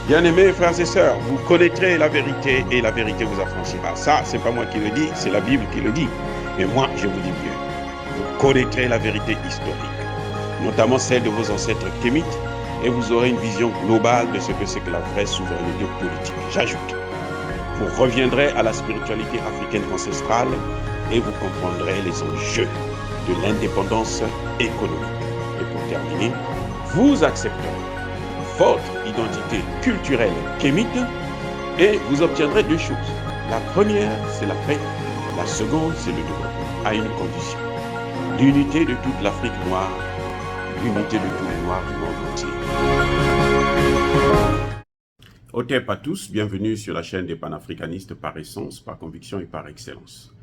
Bien-aimés frères et sœurs, vous connaîtrez la vérité et la vérité vous affranchira. Ça, c'est pas moi qui le dis, c'est la Bible qui le dit. Mais moi, je vous dis mieux. Vous connaîtrez la vérité historique, notamment celle de vos ancêtres kémites, et vous aurez une vision globale de ce que c'est que la vraie souveraineté politique. J'ajoute, vous reviendrez à la spiritualité africaine ancestrale et vous comprendrez les enjeux de l'indépendance économique. Et pour terminer, vous accepterez votre identité culturelle kémite et vous obtiendrez deux choses. La première, c'est la paix. La seconde, c'est le développement, à une condition. L'unité de toute l'Afrique noire, l'unité de tous les Noirs du monde entier. Hotep à tous, bienvenue sur la chaîne des panafricanistes par essence, par conviction et par excellence.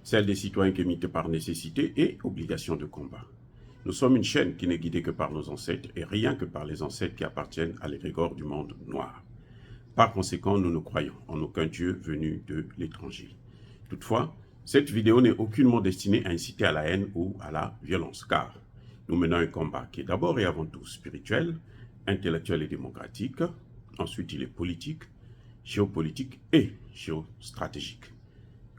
Celle des citoyens kémites par nécessité et obligation de combat. Nous sommes une chaîne qui n'est guidée que par nos ancêtres et rien que par les ancêtres qui appartiennent à l'égrégore du monde noir. Par conséquent, nous ne croyons en aucun Dieu venu de l'étranger. Toutefois, cette vidéo n'est aucunement destinée à inciter à la haine ou à la violence, car nous menons un combat qui est d'abord et avant tout spirituel, intellectuel et démocratique. Ensuite, il est politique, géopolitique et géostratégique,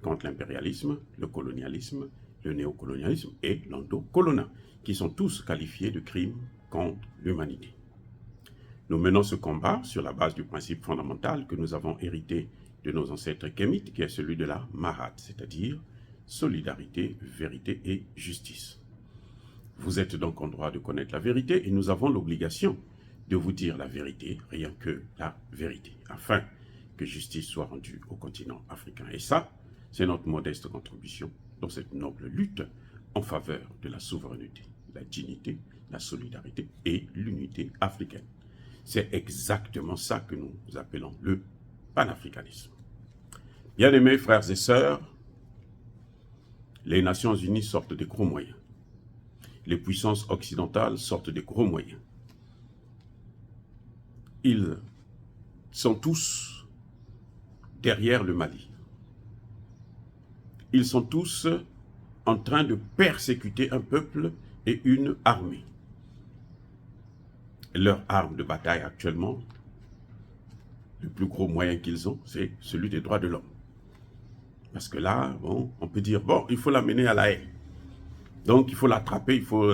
contre l'impérialisme, le colonialisme, le néocolonialisme et l'endocolonat, qui sont tous qualifiés de crimes contre l'humanité. Nous menons ce combat sur la base du principe fondamental que nous avons hérité de nos ancêtres kémites, qui est celui de la Mahat, c'est-à-dire solidarité, vérité et justice. Vous êtes donc en droit de connaître la vérité et nous avons l'obligation de vous dire la vérité, rien que la vérité, afin que justice soit rendue au continent africain. Et ça, c'est notre modeste contribution dans cette noble lutte en faveur de la souveraineté, la dignité, la solidarité et l'unité africaine. C'est exactement ça que nous appelons le panafricanisme. Bien-aimés frères et sœurs, les Nations Unies sortent des gros moyens. Les puissances occidentales sortent des gros moyens. Ils sont tous derrière le Mali. Ils sont tous en train de persécuter un peuple et une armée. Leur arme de bataille actuellement, le plus gros moyen qu'ils ont, c'est celui des droits de l'homme. Parce que là, bon, on peut dire, bon, il faut l'amener à la haie. Donc, il faut l'attraper, il faut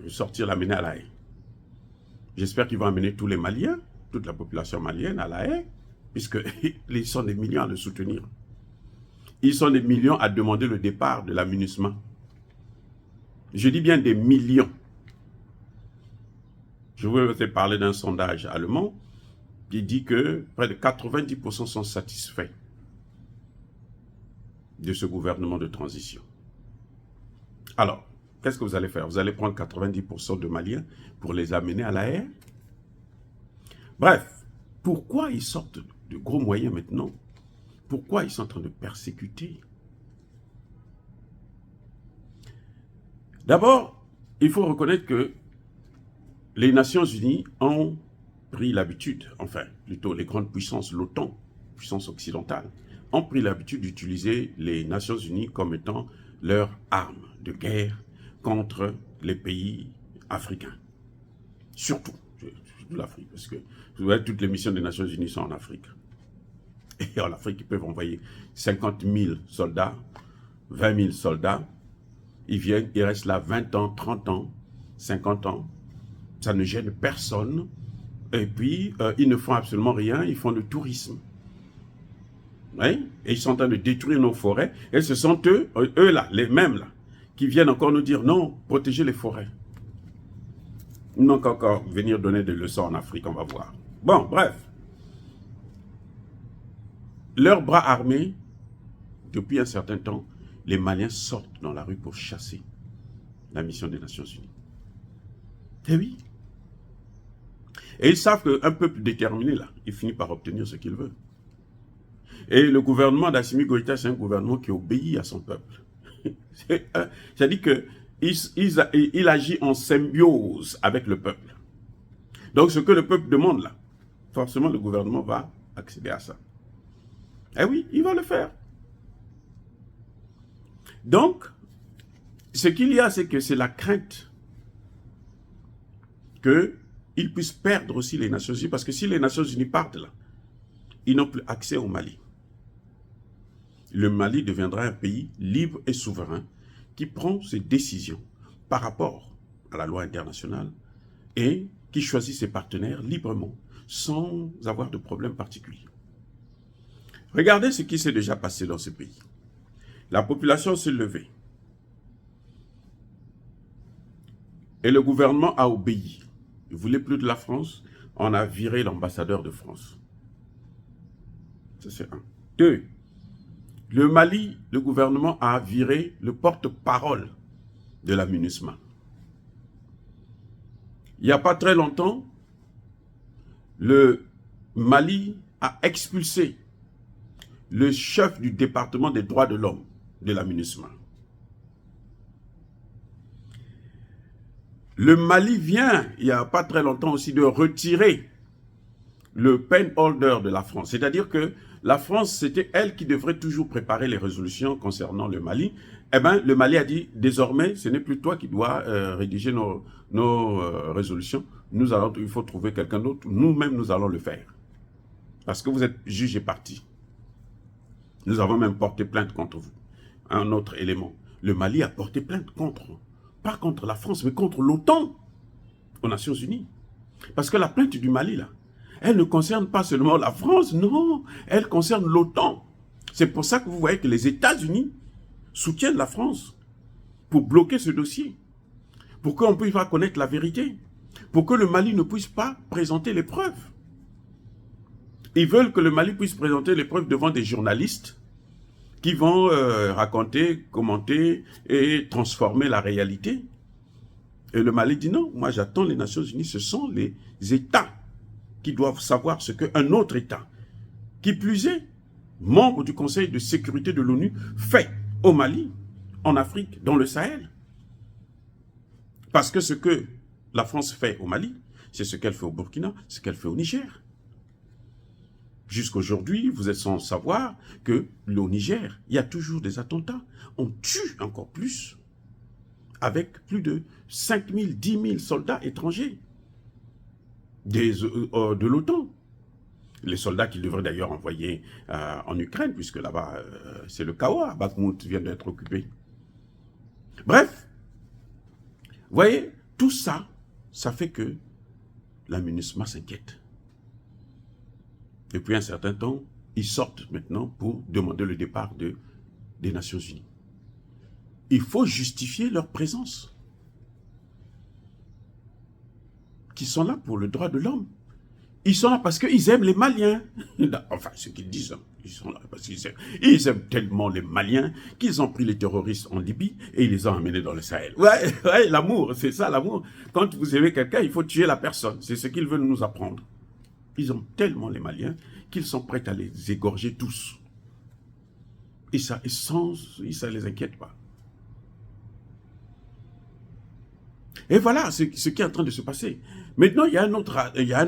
sortir, l'amener à la haie. J'espère qu'ils vont amener tous les Maliens, toute la population malienne à la haie, puisqu'ils sont des millions à le soutenir. Ils sont des millions à demander le départ de la MINUSMA. Je dis bien des millions. Je vais vous parler d'un sondage allemand qui dit que près de 90% sont satisfaits de ce gouvernement de transition. Alors, qu'est-ce que vous allez faire? Vous allez prendre 90% de Maliens pour les amener à la haie? Bref, pourquoi ils sortent de gros moyens maintenant? Pourquoi ils sont en train de persécuter? D'abord, il faut reconnaître que les Nations Unies ont pris l'habitude, enfin, plutôt les grandes puissances, l'OTAN, puissance occidentale, ont pris l'habitude d'utiliser les Nations Unies comme étant leur arme de guerre contre les pays africains. Surtout l'Afrique, parce que vous voyez, toutes les missions des Nations Unies sont en Afrique. Et en Afrique, ils peuvent envoyer 50 000 soldats, 20 000 soldats. Ils viennent, ils restent là 20 ans, 30 ans, 50 ans. Ça ne gêne personne. Et puis, ils ne font absolument rien. Ils font le tourisme. Oui? Et ils sont en train de détruire nos forêts. Et ce sont eux là, les mêmes là, qui viennent encore nous dire non, protégez les forêts. Ils n'ont qu'à encore venir donner des leçons en Afrique, on va voir. Bon, bref. Leurs bras armés, depuis un certain temps, les Maliens sortent dans la rue pour chasser la mission des Nations Unies. Eh oui. Et ils savent qu'un peuple déterminé, là, il finit par obtenir ce qu'il veut. Et le gouvernement d'Assimi Goïta, c'est un gouvernement qui obéit à son peuple. C'est-à-dire qu'il agit en symbiose avec le peuple. Donc ce que le peuple demande là, forcément le gouvernement va accéder à ça. Eh oui, il va le faire. Donc, ce qu'il y a, c'est que c'est la crainte qu'ils puissent perdre aussi les Nations Unies, parce que si les Nations Unies partent là, ils n'ont plus accès au Mali. Le Mali deviendra un pays libre et souverain qui prend ses décisions par rapport à la loi internationale et qui choisit ses partenaires librement, sans avoir de problème particulier. Regardez ce qui s'est déjà passé dans ce pays. La population s'est levée. Et le gouvernement a obéi. Il ne voulait plus de la France. On a viré l'ambassadeur de France. Ça, c'est un. Deux, le Mali, le gouvernement a viré le porte-parole de la MINUSMA. Il n'y a pas très longtemps, le Mali a expulsé le chef du département des droits de l'homme de la MINUSMA. Le Mali vient, il n'y a pas très longtemps aussi, de retirer le pen holder de la France. C'est-à-dire que la France, c'était elle qui devrait toujours préparer les résolutions concernant le Mali. Eh bien, le Mali a dit, désormais, ce n'est plus toi qui dois rédiger nos résolutions. Il faut trouver quelqu'un d'autre. Nous-mêmes, nous allons le faire. Parce que vous êtes juge et parti. Nous avons même porté plainte contre vous. Un autre élément. Le Mali a porté plainte pas contre la France, mais contre l'OTAN aux Nations Unies. Parce que la plainte du Mali, là, elle ne concerne pas seulement la France, non, elle concerne l'OTAN. C'est pour ça que vous voyez que les États-Unis soutiennent la France pour bloquer ce dossier, pour qu'on ne puisse pas connaître la vérité, pour que le Mali ne puisse pas présenter les preuves. Ils veulent que le Mali puisse présenter les preuves devant des journalistes qui vont raconter, commenter et transformer la réalité. Et le Mali dit non, moi j'attends les Nations Unies, ce sont les États qui doivent savoir ce qu'un autre État, qui plus est, membre du Conseil de sécurité de l'ONU, fait au Mali, en Afrique, dans le Sahel. Parce que ce que la France fait au Mali, c'est ce qu'elle fait au Burkina, ce qu'elle fait au Niger. Jusqu'aujourd'hui, vous êtes sans savoir que au Niger, il y a toujours des attentats. On tue encore plus, avec plus de 5 000, 10 000 soldats étrangers de l'OTAN. Les soldats qu'ils devraient d'ailleurs envoyer en Ukraine, puisque là-bas, c'est le chaos. Bakhmout vient d'être occupé. Bref, vous voyez, tout ça, ça fait que la MINUSMA s'inquiète. Depuis un certain temps, ils sortent maintenant pour demander le départ des Nations Unies. Il faut justifier leur présence. Qui sont là pour le droit de l'homme. Ils sont là parce qu'ils aiment les Maliens. Enfin, ce qu'ils disent, ils sont là parce qu'ils aiment tellement les Maliens qu'ils ont pris les terroristes en Libye et ils les ont amenés dans le Sahel. Ouais, l'amour, c'est ça l'amour. Quand vous aimez quelqu'un, il faut tuer la personne. C'est ce qu'ils veulent nous apprendre. Ils ont tellement les Maliens qu'ils sont prêts à les égorger tous. Et ça ne les inquiète pas. Et voilà ce qui est en train de se passer. Maintenant, il y a un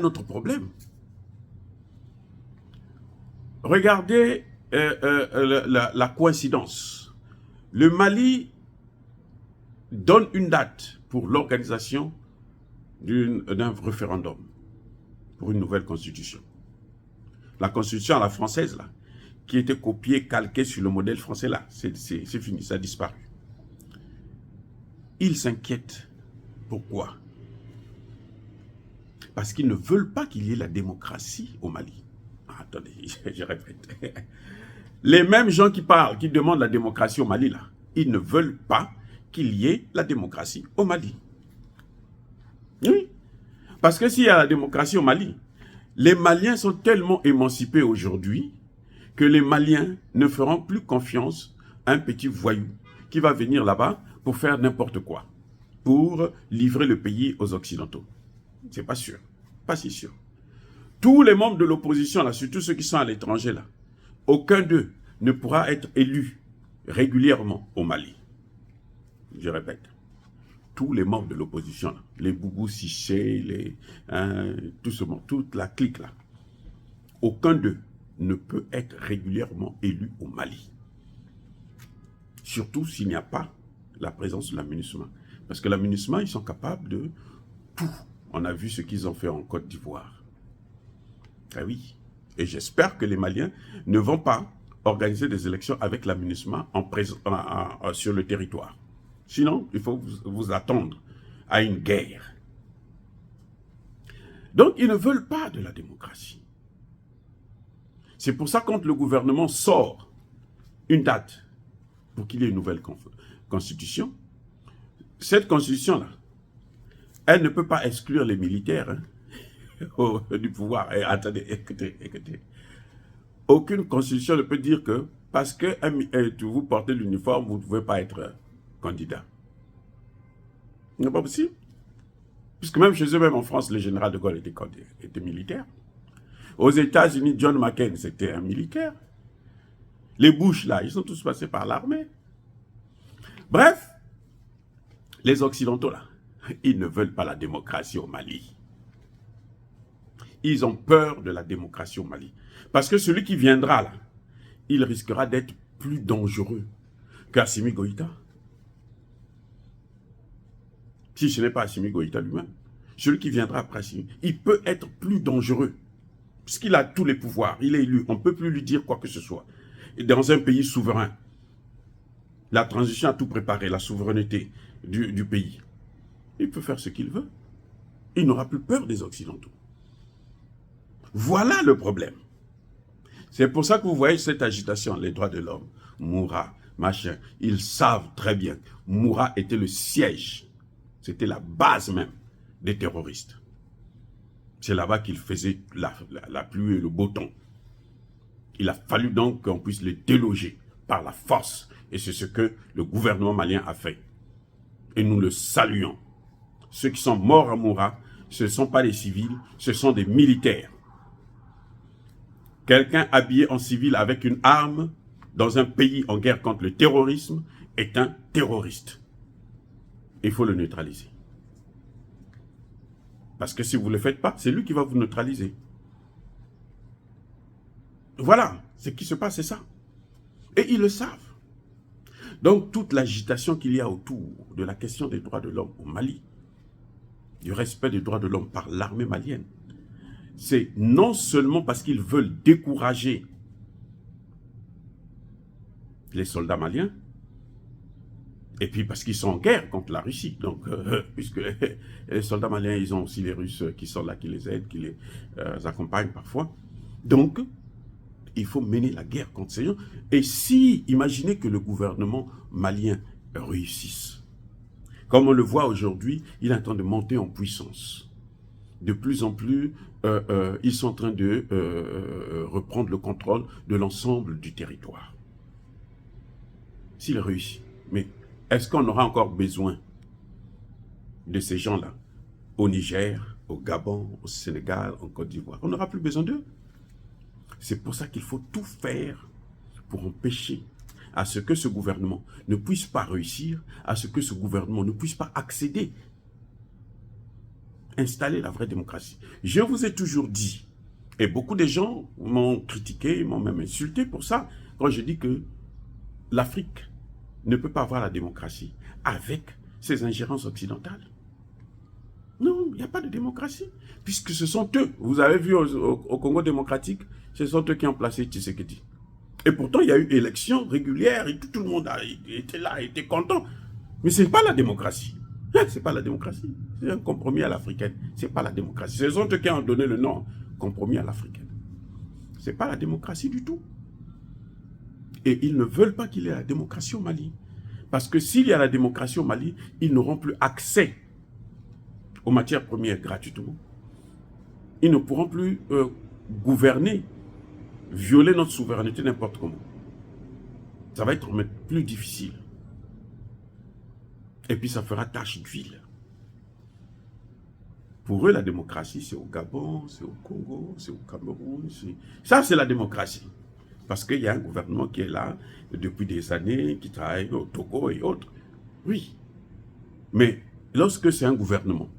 autre problème. Regardez la coïncidence. Le Mali donne une date pour l'organisation d'un référendum pour une nouvelle constitution. La constitution à la française, là, qui était copiée, calquée sur le modèle français, là, c'est fini, ça a disparu. Ils s'inquiètent. Pourquoi? Parce qu'ils ne veulent pas qu'il y ait la démocratie au Mali. Attendez, je répète. Les mêmes gens qui parlent, qui demandent la démocratie au Mali, là, ils ne veulent pas qu'il y ait la démocratie au Mali. Oui. Parce que s'il y a la démocratie au Mali, les Maliens sont tellement émancipés aujourd'hui que les Maliens ne feront plus confiance à un petit voyou qui va venir là-bas pour faire n'importe quoi, pour livrer le pays aux Occidentaux. C'est pas sûr, pas si sûr. Tous les membres de l'opposition, là, surtout ceux qui sont à l'étranger, là, aucun d'eux ne pourra être élu régulièrement au Mali. Je répète. Tous les membres de l'opposition, les Boubou Siché, toute la clique là, aucun d'eux ne peut être régulièrement élu au Mali. Surtout s'il n'y a pas la présence de la MINUSMA. Parce que la MINUSMA, ils sont capables de tout On a vu ce qu'ils ont fait en Côte d'Ivoire. Ah oui. Et j'espère que les Maliens ne vont pas organiser des élections avec l'aménagement sur le territoire. Sinon, il faut vous attendre à une guerre. Donc, ils ne veulent pas de la démocratie. C'est pour ça que quand le gouvernement sort une date pour qu'il y ait une nouvelle constitution, cette constitution-là, elle ne peut pas exclure les militaires du pouvoir. Et attendez, écoutez. Aucune constitution ne peut dire que parce que vous portez l'uniforme, vous ne pouvez pas être candidat. Ce n'est pas possible. Puisque même chez eux, même en France, le général de Gaulle était militaire. Aux États-Unis, John McCain, c'était un militaire. Les Bush, là, ils sont tous passés par l'armée. Bref, les Occidentaux, là, ils ne veulent pas la démocratie au Mali. Ils ont peur de la démocratie au Mali. Parce que celui qui viendra, là, il risquera d'être plus dangereux qu'Assimi Goïta. Si ce n'est pas Assimi Goïta lui-même, celui qui viendra après Assimi, il peut être plus dangereux. Puisqu'il a tous les pouvoirs, il est élu, on ne peut plus lui dire quoi que ce soit. Et dans un pays souverain, la transition a tout préparé, la souveraineté du pays. Il peut faire ce qu'il veut. Il n'aura plus peur des Occidentaux. Voilà le problème. C'est pour ça que vous voyez cette agitation, les droits de l'homme, Moura, machin. Ils savent très bien. Moura était le siège. C'était la base même des terroristes. C'est là-bas qu'ils faisaient la pluie et le beau temps. Il a fallu donc qu'on puisse les déloger par la force. Et c'est ce que le gouvernement malien a fait. Et nous le saluons. Ceux qui sont morts à Moura, ce ne sont pas des civils, ce sont des militaires. Quelqu'un habillé en civil avec une arme dans un pays en guerre contre le terrorisme est un terroriste. Il faut le neutraliser. Parce que si vous ne le faites pas, c'est lui qui va vous neutraliser. Voilà, ce qui se passe, c'est ça. Et ils le savent. Donc, toute l'agitation qu'il y a autour de la question des droits de l'homme au Mali, du respect des droits de l'homme par l'armée malienne, c'est non seulement parce qu'ils veulent décourager les soldats maliens, et puis parce qu'ils sont en guerre contre la Russie. Donc, puisque les soldats maliens, ils ont aussi les Russes qui sont là, qui les aident, qui les accompagnent parfois. Donc, il faut mener la guerre contre ces gens. Et si, imaginez que le gouvernement malien réussisse. Comme on le voit aujourd'hui, il est en train de monter en puissance. De plus en plus, ils sont en train de reprendre le contrôle de l'ensemble du territoire. S'il réussit. Mais est-ce qu'on aura encore besoin de ces gens-là au Niger, au Gabon, au Sénégal, en Côte d'Ivoire? On n'aura plus besoin d'eux. C'est pour ça qu'il faut tout faire pour empêcher à ce que ce gouvernement ne puisse pas réussir, à ce que ce gouvernement ne puisse pas accéder, installer la vraie démocratie. Je vous ai toujours dit, et beaucoup de gens m'ont critiqué, m'ont même insulté pour ça, quand je dis que l'Afrique ne peut pas avoir la démocratie avec ses ingérences occidentales. Non, il n'y a pas de démocratie, puisque ce sont eux. Vous avez vu au Congo démocratique, ce sont eux qui ont placé Tshisekedi. Et pourtant, il y a eu élection régulière et tout le monde était là, était content. Mais ce n'est pas la démocratie. Ce n'est pas la démocratie. C'est un compromis à l'africaine. Ce n'est pas la démocratie. Ce sont eux qui ont donné le nom compromis à l'africaine. Ce n'est pas la démocratie du tout. Et ils ne veulent pas qu'il y ait la démocratie au Mali. Parce que s'il y a la démocratie au Mali, ils n'auront plus accès aux matières premières gratuitement. Ils ne pourront plus gouverner, violer notre souveraineté n'importe comment. Ça va être plus difficile. Et puis ça fera tache d'huile. Pour eux, la démocratie, c'est au Gabon, c'est au Congo, c'est au Cameroun. Ça, c'est la démocratie. Parce qu'il y a un gouvernement qui est là depuis des années, qui travaille au Togo et autres. Oui. Mais lorsque c'est un gouvernement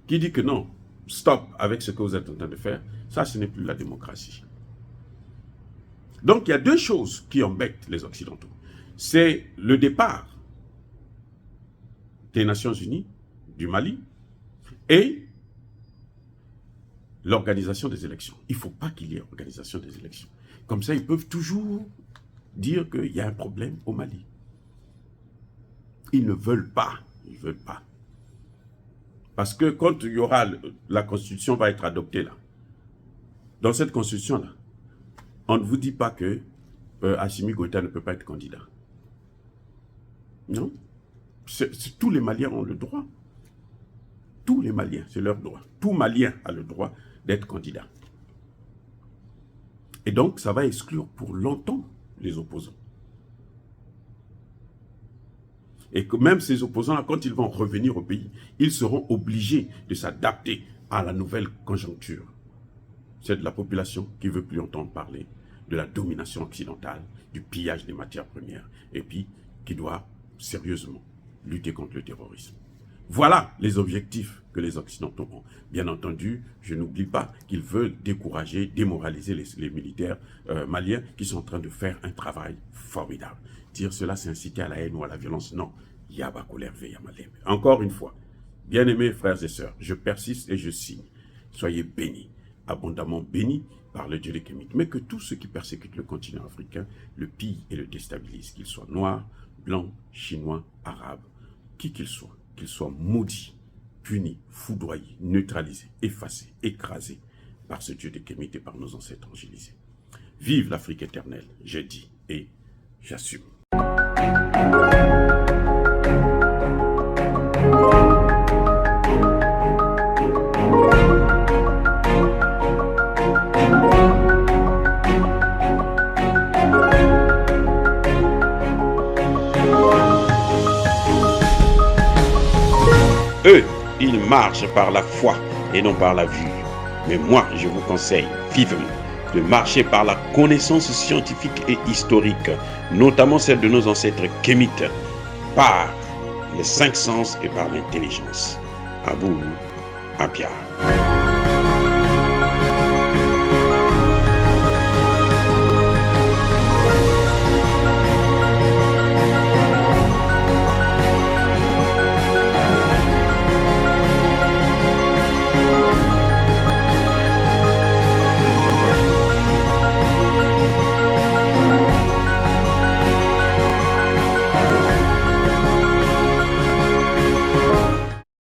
qui dit que non, stop avec ce que vous êtes en train de faire, ça, ce n'est plus la démocratie. Donc, il y a deux choses qui embêtent les Occidentaux. C'est le départ des Nations Unies, du Mali, et l'organisation des élections. Il ne faut pas qu'il y ait organisation des élections. Comme ça, ils peuvent toujours dire qu'il y a un problème au Mali. Ils ne veulent pas. Ils ne veulent pas. Parce que quand il y aura, la Constitution va être adoptée là, dans cette Constitution-là, on ne vous dit pas que Assimi Goïta ne peut pas être candidat. Non. Tous les Maliens ont le droit. Tous les Maliens, c'est leur droit. Tout Malien a le droit d'être candidat. Et donc, ça va exclure pour longtemps les opposants. Et que même ces opposants-là, quand ils vont revenir au pays, ils seront obligés de s'adapter à la nouvelle conjoncture. C'est de la population qui ne veut plus entendre parler de la domination occidentale, du pillage des matières premières, et puis qui doit sérieusement lutter contre le terrorisme. Voilà les objectifs que les Occidentaux ont. Bien entendu, je n'oublie pas qu'ils veulent décourager, démoraliser les militaires maliens qui sont en train de faire un travail formidable. Dire cela, c'est inciter à la haine ou à la violence. Non. Encore une fois, bien-aimés frères et sœurs, je persiste et je signe. Soyez bénis, abondamment bénis par le Dieu des Kémites. Mais que tous ceux qui persécutent le continent africain le pillent et le déstabilisent, qu'ils soient noirs, blancs, chinois, arabes, qui qu'ils soient maudits, punis, foudroyés, neutralisés, effacés, écrasés par ce Dieu des Kémites et par nos ancêtres angélisés. Vive l'Afrique éternelle, j'ai dit et j'assume. Eux, ils marchent par la foi et non par la vue. Mais moi, je vous conseille vivement de marcher par la connaissance scientifique et historique, notamment celle de nos ancêtres kémites, par les 5 sens et par l'intelligence. Abou Abia.